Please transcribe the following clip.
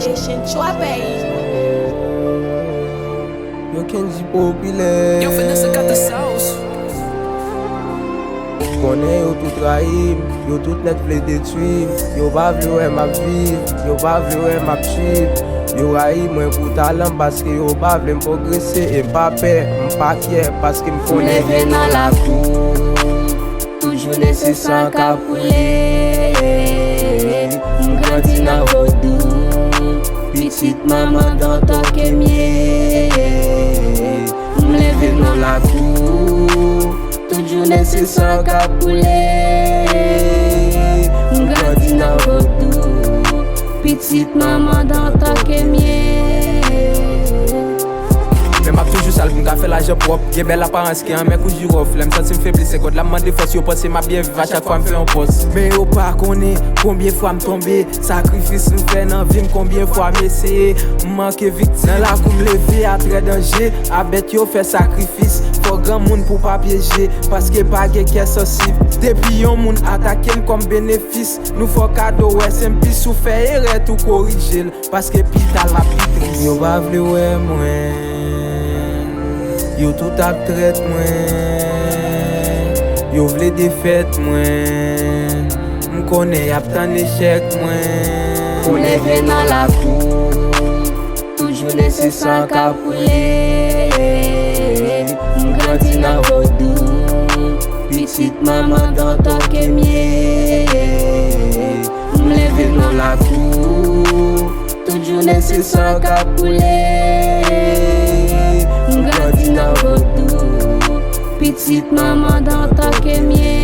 Generation Chopay. Yo Kenji populaire. Yo Vanessa got the sauce. Konnen yo tout trahim, yo tout net vle detui. Yo pa vle wè map viv, yo pa vle wè map chiv. Yo rayi mwen pou talan paske yo pa vle m'progresse. E m'pa pe, m'pa kye paske m'konnen Leve nan la kou, toujou lese san ka poule. M'grandi nan vodou, pitit maman dan toke mye. M'leve nan la kou, toujou lese san ka poule. M'grandi nan vodou, pitit maman dan toke mye. Men map toujou sal pou m'ka fè la jè prop. Gen bel apparence ki an men kou jirof. Lem senti m'febli se god la mande fos. Yo pense ma bien viv a chak fwa m'fè an pos. Men yo pa konen combien fwa m'tombe. Sakrifis m'fè nan vi m'combien fwa m'eseye. M'manke victime nan la kou m'leve a tre danger. A bet yo fè sakrifis. Fò gran moun pou pa piéger. Paske pa ge kè sensib. Depi yon moun atake kom bénéfice. Nou fò kado wè sempis. Ou fè ere tout korrigel. Paske pita la pitris. Yo pa vle wè mwen, yo tout ap tret mwen. Yo vle defet mwen, m'konnen yap tan échec mwen. Leve nan la kou, toujou lese san ka poule. M'grandi nan vodou, pitit maman dan toke mye. M'leve nan la kou, toujou lese san ka poule. M'grandi nan vodou, pitit maman dan toke mye.